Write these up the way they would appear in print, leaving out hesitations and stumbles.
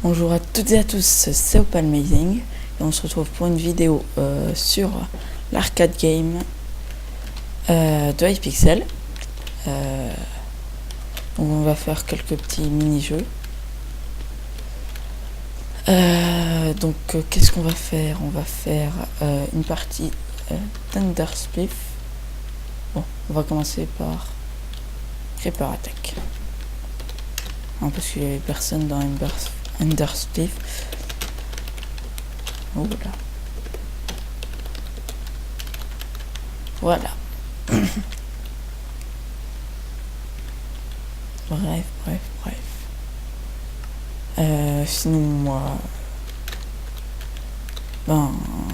Bonjour à toutes et à tous, c'est Opalmazing et on se retrouve pour une vidéo sur l'arcade game de Hypixel. Donc on va faire quelques petits mini-jeux. Qu'est-ce qu'on va faire? On va faire une partie Thunderspliff. Bon, on va commencer par Creeper Attack. Non, parce qu'il n'y avait personne dans Thunderspliff. Oh là. Voilà. Bref. Sinon, moi...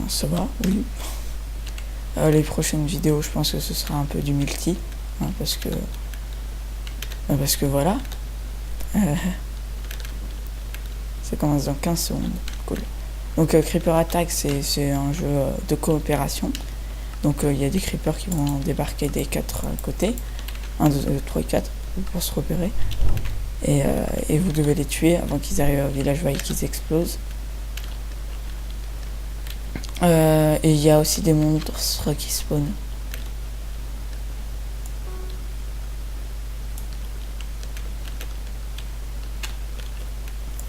ça va, oui. Les prochaines vidéos, je pense que ce sera un peu du multi. Hein, parce que voilà. Ça commence dans 15 secondes. Cool. Donc Creeper Attack, c'est un jeu de coopération. Donc il y a des creepers qui vont débarquer des 4 côtés. 1, 2, 3 et 4 pour se repérer. Et vous devez les tuer avant qu'ils arrivent au villageois et qu'ils explosent. Et il y a aussi des monstres qui spawnent.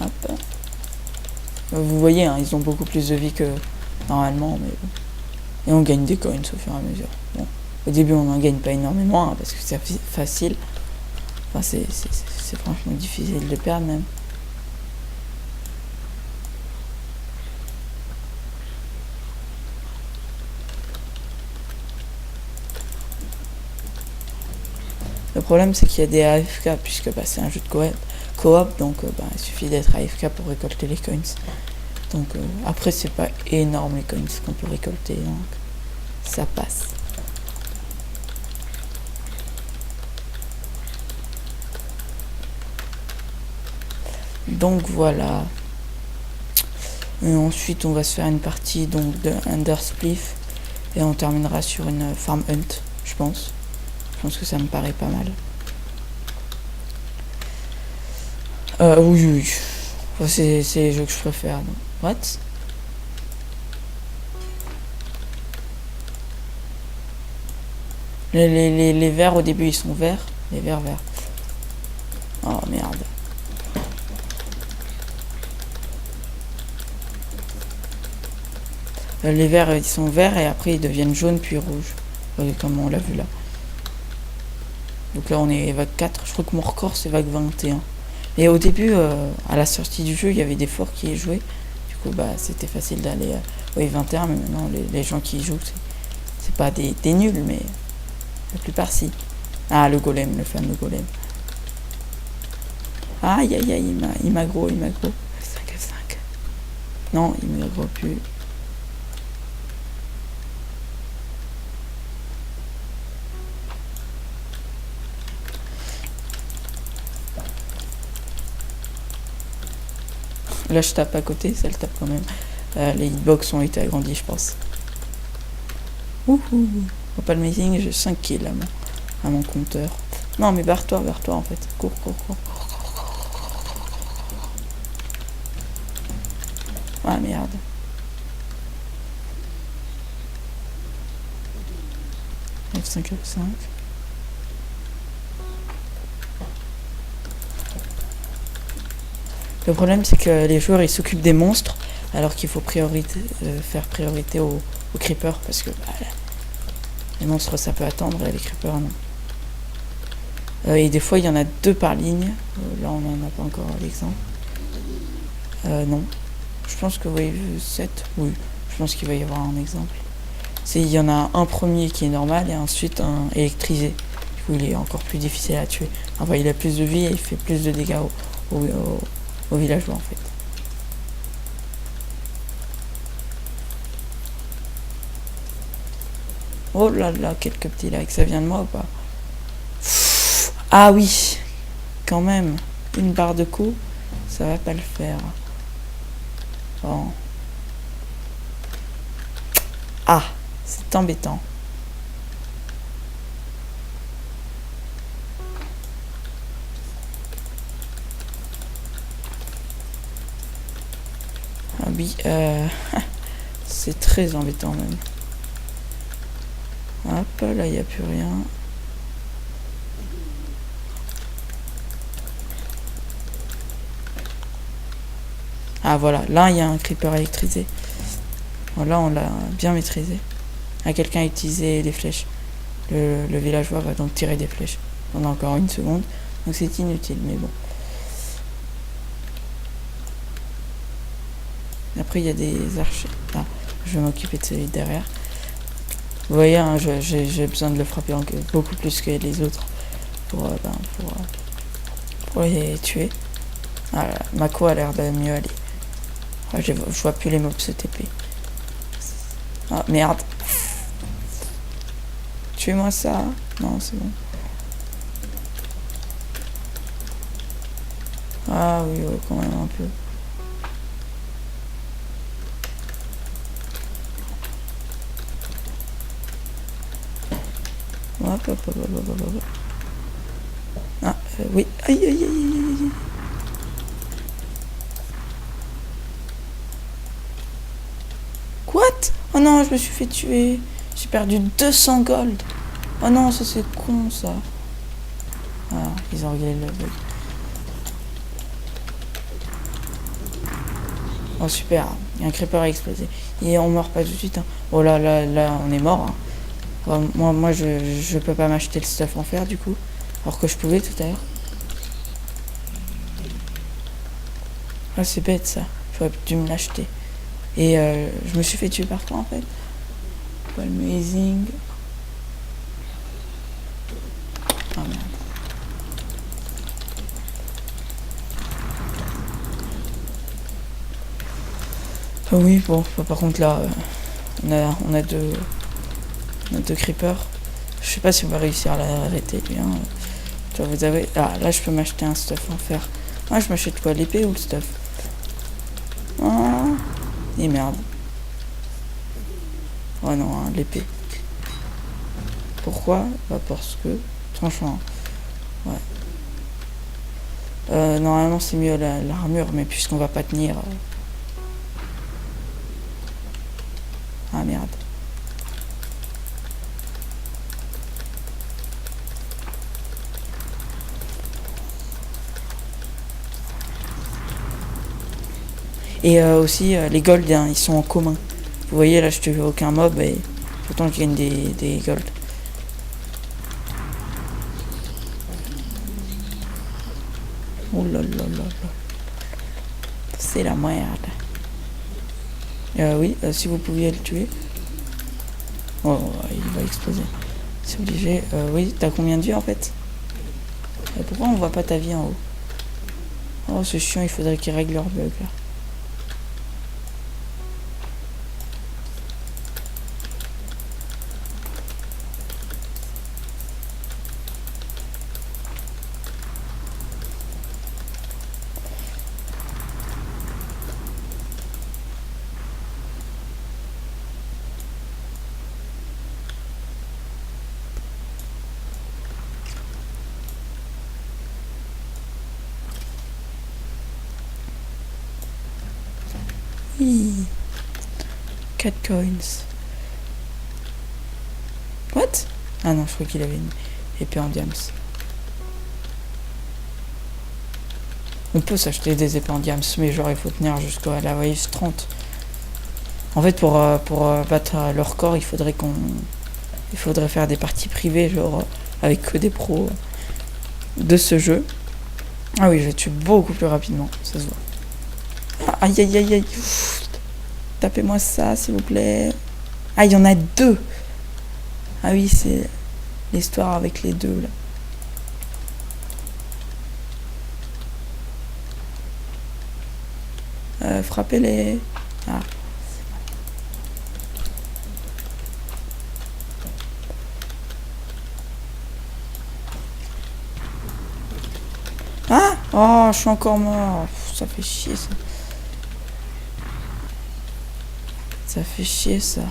Hop. Vous voyez, hein, ils ont beaucoup plus de vie que normalement, mais bon. Et on gagne des coins au fur et à mesure. Bon. Au début, on n'en gagne pas énormément, hein, parce que c'est facile. Enfin, c'est franchement difficile de perdre, même. Le problème, c'est qu'il y a des AFK, puisque c'est un jeu de coop, donc il suffit d'être AFK pour récolter les coins. Donc après, c'est pas énorme les coins qu'on peut récolter, donc ça passe. Donc voilà. Et ensuite, on va se faire une partie donc de Thunderspliff et on terminera sur une farm hunt, je pense. Je pense que ça me paraît pas mal. Oui. Enfin, c'est les jeux que je préfère. Donc. What? Les verts au début ils sont verts. Les verts. Oh merde. Les verts ils sont verts et après ils deviennent jaunes puis rouges. Comme on l'a vu là. Donc là on est vague 4. Je crois que mon record c'est vague 21. Et au début, à la sortie du jeu, il y avait des forts qui y jouaient. Du coup, c'était facile d'aller au 21, mais maintenant, les gens qui y jouent, c'est pas des nuls, mais la plupart, si. Ah, le golem, le fameux golem. Aïe, il m'aggro. 5 F5. Non, il m'aggro plus. Là, je tape à côté, ça le tape quand même. Les hitbox ont été agrandis, je pense. Wouhou. Opalmazing, j'ai 5 kills à mon compteur. Non, mais barre-toi en fait. Cours. Ah merde. F5. Le problème, c'est que les joueurs ils s'occupent des monstres alors qu'il faut faire priorité aux creepers parce que les monstres ça peut attendre et les creepers non. Et des fois il y en a 2 par ligne. Là on n'en a pas encore l'exemple. Non. Je pense que vous avez vu 7. Oui, je pense qu'il va y avoir un exemple. Il y en a un premier qui est normal et ensuite un électrisé. Du coup il est encore plus difficile à tuer. Enfin il a plus de vie et il fait plus de dégâts au villageois en fait. Oh là là, quelques petits likes, ça vient de moi ou pas? Ah oui, quand même, une barre de coups, ça va pas le faire. Bon. Ah, c'est embêtant. oui, c'est très embêtant même. Hop, là il n'y a plus rien. Ah voilà, là il y a un creeper électrisé. Là on l'a bien maîtrisé. Ah, quelqu'un a utilisé les flèches. Le villageois va donc tirer des flèches pendant encore une seconde. Donc c'est inutile, mais bon. Après il y a des archers. Ah, je vais m'occuper de celui derrière. Vous voyez, hein, j'ai besoin de le frapper beaucoup plus que les autres pour les tuer. Ah, Mako a l'air de mieux aller. Ah, je vois plus les mobs se TP. Ah merde. Tuez-moi ça. Non, c'est bon. Ah oui, ouais, quand même un peu. Hop, hop, hop, hop, hop, hop. Ah, oui. Aïe, aïe, aïe, aïe, aïe. What? Oh non, je me suis fait tuer. J'ai perdu 200 gold. Oh non, ça c'est con ça. Ah, ils ont réglé le bug. Oh super, il y a un creeper à exploser. Et on meurt pas tout de suite. Hein. Oh là, on est mort. Hein. Bon, moi je peux pas m'acheter le stuff en fer du coup. Alors que je pouvais tout à l'heure. Ah c'est bête ça. J'aurais dû me l'acheter. Et je me suis fait tuer par quoi en fait? Amazing. Oh merde. Ah oui, bon, par contre là, on a deux creepers. Je sais pas si on va réussir à l'arrêter lui. Hein. Tu vois, vous avez. Ah, là je peux m'acheter un stuff en fer. Ah, je m'achète quoi, l'épée ou le stuff? Oh, et merde. Oh non, hein, l'épée. Pourquoi? Bah parce que, franchement, ouais. Normalement c'est mieux l'armure, mais puisqu'on va pas tenir. Ah merde. Et aussi les golds, hein, ils sont en commun. Vous voyez là, je te veux aucun mob et pourtant je gagne des golds. Oh là là là là. C'est la merde. Oui, si vous pouviez le tuer. Oh, il va exploser. C'est obligé. Oui, t'as combien de vie en fait? Pourquoi on voit pas ta vie en haut? Oh, c'est chiant, il faudrait qu'ils règlent leur bug là. Oui. 4 coins. What? Ah non, je crois qu'il avait une épée en diams. On peut s'acheter des épées en diams, mais genre il faut tenir jusqu'à la wave 30. En fait, pour battre leur corps, il faudrait faire des parties privées, genre avec que des pros de ce jeu. Ah oui, je tue beaucoup plus rapidement, ça se voit. Ah, aïe aïe aïe aïe. Tapez-moi ça, s'il vous plaît. Ah, il y en a 2. Ah oui, c'est l'histoire avec les 2 là. Frappez-les. Ah. Ah. Oh, je suis encore mort. Ça fait chier ça. Ça fait chier ça.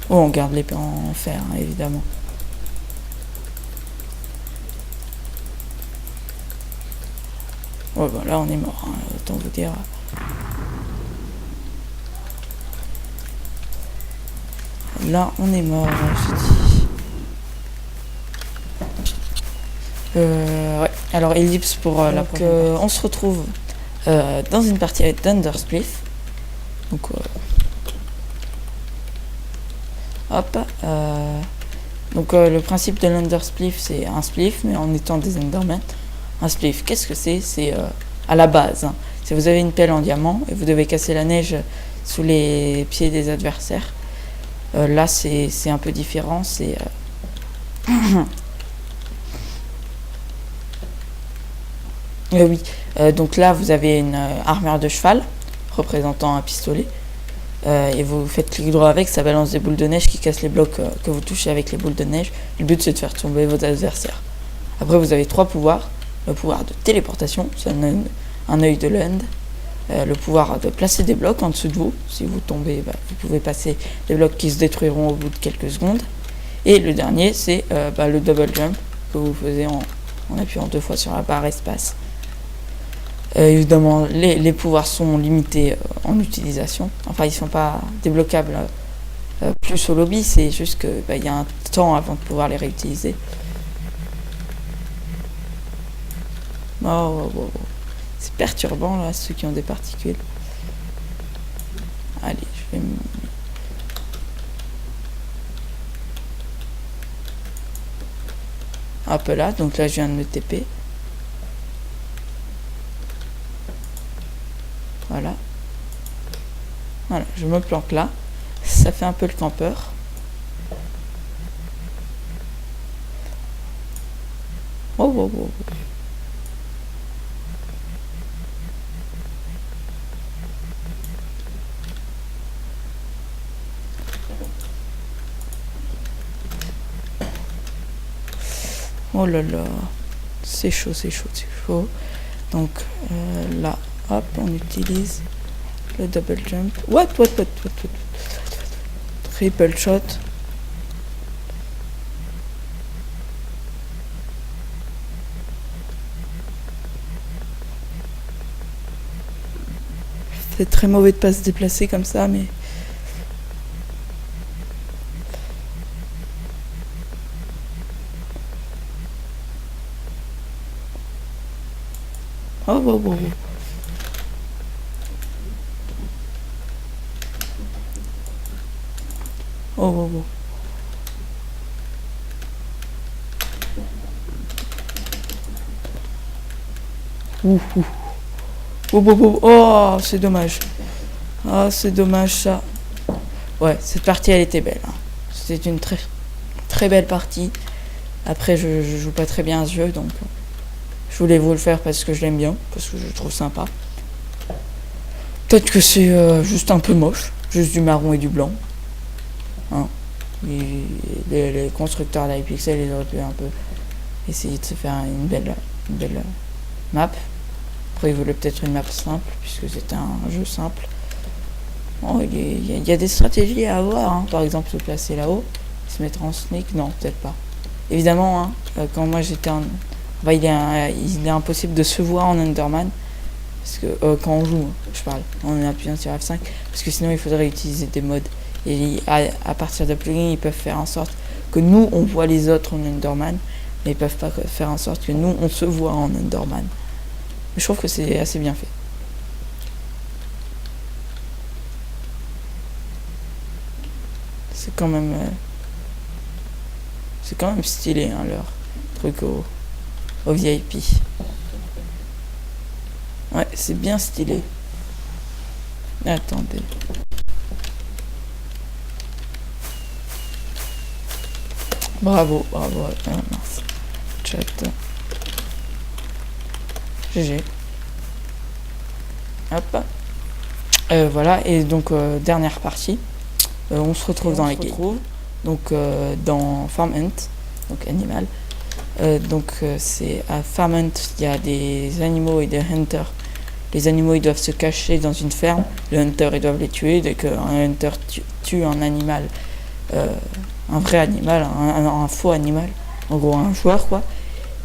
Oh, on garde l'épée en fer, hein, évidemment. Oh, bah là on est mort, hein, autant vous dire. Là, on est mort, je dis. Ouais. Alors, ellipse pour la prochaine. On se retrouve dans une partie avec Thunderspliff. Donc, hop. Donc, le principe de l'Underspliff, c'est un spliff, mais en étant des Endermen. Un spliff, qu'est-ce que c'est? C'est à la base. Hein. Si vous avez une pelle en diamant et vous devez casser la neige sous les pieds des adversaires. Là, c'est un peu différent. C'est oui. Donc là, vous avez une armure de cheval représentant un pistolet. Et vous faites clic droit avec, ça balance des boules de neige qui cassent les blocs que vous touchez avec les boules de neige. Le but, c'est de faire tomber vos adversaires. Après, vous avez 3 pouvoirs. Le pouvoir de téléportation, ça donne un œil de l'end. Le pouvoir de placer des blocs en dessous de vous. Si vous tombez, vous pouvez passer des blocs qui se détruiront au bout de quelques secondes. Et le dernier, c'est le double jump que vous faisiez en appuyant 2 fois sur la barre espace. Évidemment, les pouvoirs sont limités en utilisation. Enfin, ils ne sont pas débloquables plus au lobby. C'est juste qu'il y a un temps avant de pouvoir les réutiliser. Oh. C'est perturbant là, ceux qui ont des particules. Allez, je vais hop là, donc là je viens de me TP. Voilà. Voilà, je me planque là. Ça fait un peu le campeur. Oh. Oh là là, c'est chaud. Donc là, hop, on utilise le double jump. What? Triple shot. C'est très mauvais de pas se déplacer comme ça, mais... Oh. Oh. Oh, c'est dommage. Ah, c'est dommage ça. Ouais, cette partie elle était belle. Hein. C'était une très belle partie. Après, je joue pas très bien à ce jeu, donc je voulais vous le faire parce que je l'aime bien, parce que je le trouve sympa. Peut-être que c'est juste un peu moche, juste du marron et du blanc. Hein. Les constructeurs d'Hypixel, ils auraient pu un peu essayer de se faire une belle map. Après, ils voulaient peut-être une map simple, puisque c'était un jeu simple. Bon, il y a des stratégies à avoir, hein. Par exemple, se placer là-haut, se mettre en sneak, non, peut-être pas. Évidemment, hein, quand moi j'étais en... Enfin, il est impossible de se voir en Enderman, parce que quand on joue, je parle, en appuyant sur F5, parce que sinon il faudrait utiliser des mods. Et à partir de plugins, ils peuvent faire en sorte que nous, on voit les autres en Enderman, mais ils peuvent pas faire en sorte que nous, on se voit en Enderman. Mais je trouve que c'est assez bien fait. C'est quand même stylé, hein, leur truc au VIP. Ouais, c'est bien stylé. Attendez. Bravo. Mince. Chat. GG. Hop. Voilà, et donc dernière partie. On se retrouve dans les gates. Donc dans Farm Hunt, donc animal. C'est à Farm Hunt, il y a des animaux et des hunters. Les animaux, ils doivent se cacher dans une ferme. Les hunters, ils doivent les tuer. Dès qu'un hunter tue un animal, un vrai animal, un faux animal, en gros un joueur quoi,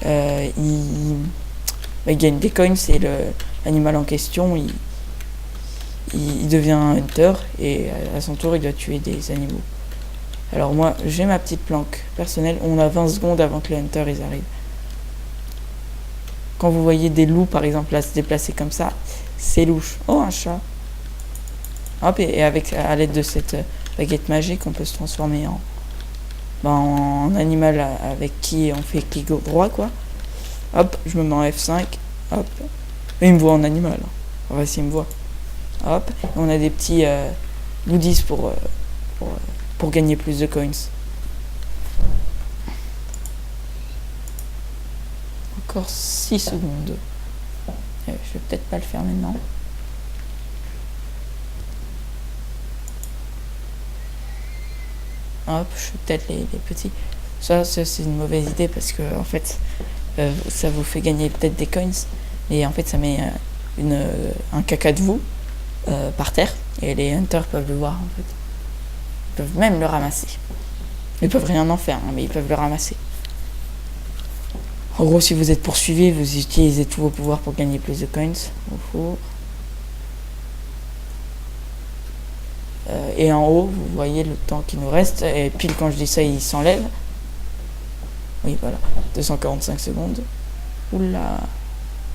il gagne des coins et l'animal en question, il devient hunter et à son tour il doit tuer des animaux. Alors moi j'ai ma petite planque personnelle, on a 20 secondes avant que les hunters ils arrivent. Quand vous voyez des loups par exemple là se déplacer comme ça, c'est louche. Oh, un chat. Hop, et avec à l'aide de cette baguette magique on peut se transformer en animal avec qui on fait clic droit quoi. Hop, je me mets en F5, hop, et il me voit en animal. Enfin s'il me voit. Hop, on a des petits goodies pour gagner plus de coins. Encore 6 secondes. Je vais peut-être pas le faire maintenant. Hop, je fais peut-être les petits. Ça c'est une mauvaise idée parce que en fait ça vous fait gagner peut-être des coins et en fait ça met un caca de vous par terre et les hunters peuvent le voir en fait. Ils peuvent même le ramasser. Ils peuvent rien en faire, hein, mais ils peuvent le ramasser. En gros, si vous êtes poursuivi, vous utilisez tous vos pouvoirs pour gagner plus de coins. Et en haut, vous voyez le temps qui nous reste. Et pile quand je dis ça, il s'enlève. Oui, voilà. 245 secondes. Oula.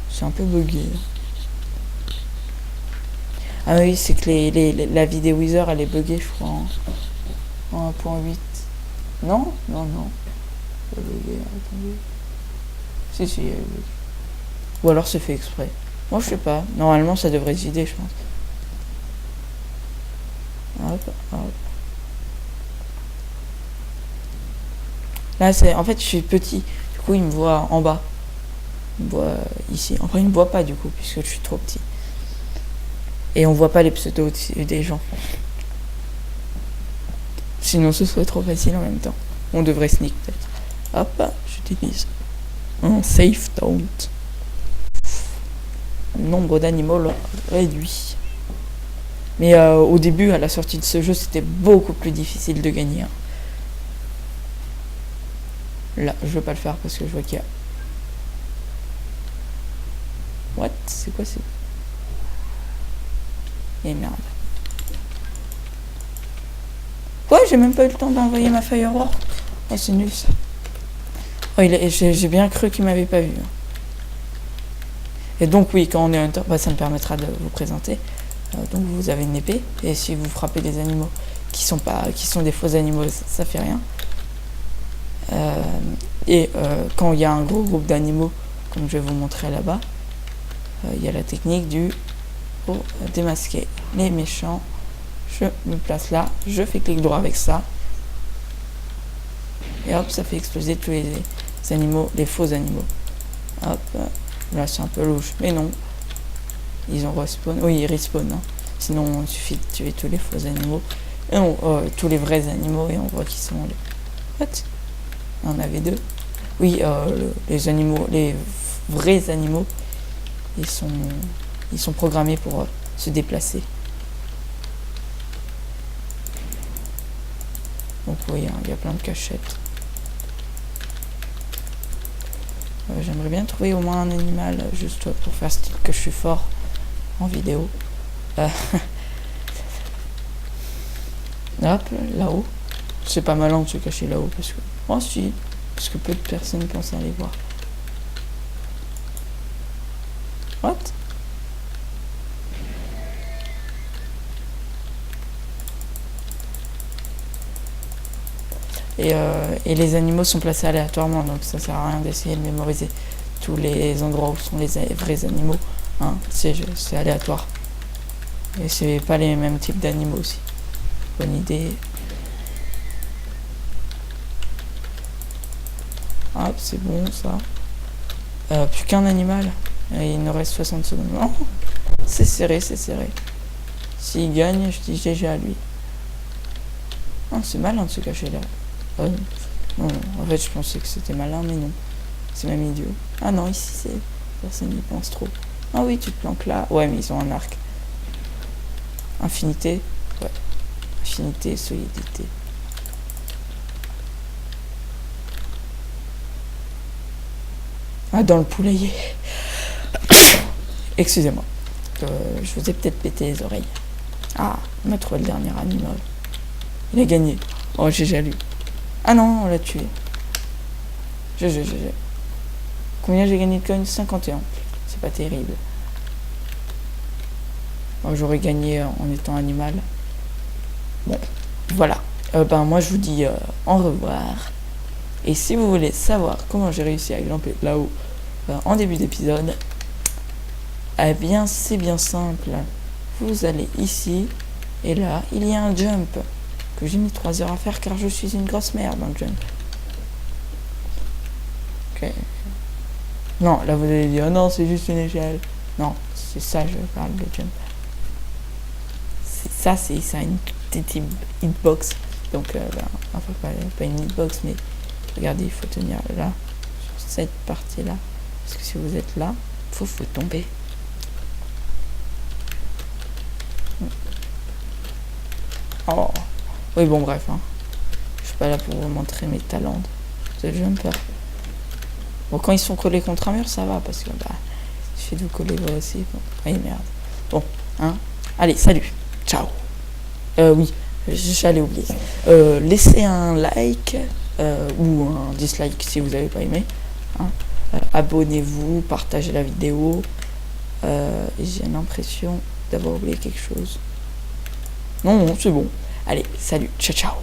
C'est un peu bugué. Ah oui, c'est que la vidéo Wither, elle est buggée, je crois, en 1.8. Non. Elle est buggée, attendez. Si, elle est buggée. Ou alors c'est fait exprès. Moi, je sais pas. Normalement, ça devrait se vider, je pense. Hop. Là, en fait, je suis petit. Du coup, il me voit en bas. Il me voit ici. Enfin, il me voit pas, du coup, puisque je suis trop petit. Et on voit pas les pseudos des gens. Sinon, ce serait trop facile en même temps. On devrait sneak, peut-être. Hop, j'utilise un safe taunt. Le nombre d'animaux réduit. Mais au début, à la sortie de ce jeu, c'était beaucoup plus difficile de gagner. Là, je vais pas le faire parce que je vois qu'il y a... What? C'est quoi c'est... Et merde. Quoi? J'ai même pas eu le temps d'envoyer ma firework. Oh, c'est nul ça. Oh, j'ai bien cru qu'il m'avait pas vu. Et donc oui, quand on est hunter, ça me permettra de vous présenter. Donc vous avez une épée et si vous frappez des animaux qui sont des faux animaux, ça fait rien. Quand il y a un gros groupe d'animaux, comme je vais vous montrer là-bas, il y a la technique pour démasquer les méchants. Je me place là, je fais clic droit avec ça et hop, ça fait exploser tous les animaux, les faux animaux. Hop, là c'est un peu louche, mais non. Ils ont respawn. Oui, ils respawn. Hein. Sinon, il suffit de tuer tous les faux animaux. Et tous les vrais animaux. Et on voit qu'ils sont... What? On avait deux. Oui, les animaux... Les vrais animaux, ils sont programmés pour se déplacer. Donc oui, hein, il y a plein de cachettes. J'aimerais bien trouver au moins un animal, juste pour faire style que je suis fort en vidéo. Hop, là-haut. C'est pas malin de se cacher là-haut parce que... Oh si, parce que peu de personnes pensent aller voir. What? Et les animaux sont placés aléatoirement, donc ça sert à rien d'essayer de mémoriser tous les endroits où sont les vrais animaux. Hein, c'est aléatoire. Et c'est pas les mêmes types d'animaux aussi. Bonne idée. Hop, c'est bon ça. Plus qu'un animal. Et il nous reste 60 secondes. Oh, c'est serré, c'est serré. S'il gagne, je dis GG à lui. Oh, c'est malin de se cacher là. Non, en fait, je pensais que c'était malin, mais non. C'est même idiot. Ah non, ici, personne n'y pense trop. Ah oui, tu te planques là. Ouais, mais ils ont un arc. Infinité. Ouais. Infinité, solidité. Ah, dans le poulailler. Excusez-moi. Je vous ai peut-être pété les oreilles. Ah, on a trouvé le dernier animal. Il a gagné. Oh, j'ai déjà lu. Ah non, on l'a tué. GG. Combien j'ai gagné de coins? 51. C'est pas terrible. Bon, j'aurais gagné en étant animal. Bon, voilà. Moi, je vous dis au revoir. Et si vous voulez savoir comment j'ai réussi à grimper là-haut en début d'épisode, eh bien, c'est bien simple. Vous allez ici, et là, il y a un jump que j'ai mis 3 heures à faire car je suis une grosse merde dans le jump. Ok. Non, là vous allez dire, oh non, c'est juste une échelle. Non, c'est ça, je parle de jump. C'est ça, une petite hitbox. Donc, enfin, pas une hitbox, mais regardez, il faut tenir là, sur cette partie-là. Parce que si vous êtes là, faut tomber. Oh. Oui, bon, bref. Hein. Je suis pas là pour vous montrer mes talents de jumper. Bon, quand ils sont collés contre un mur, ça va, parce que, il suffit de vous coller vous aussi. Bon. Oui, merde. Bon, hein. Allez, salut. Ciao. Oui, j'allais oublier. Laissez un like ou un dislike si vous n'avez pas aimé. Hein. Abonnez-vous, partagez la vidéo. J'ai l'impression d'avoir oublié quelque chose. Non, c'est bon. Allez, salut, ciao.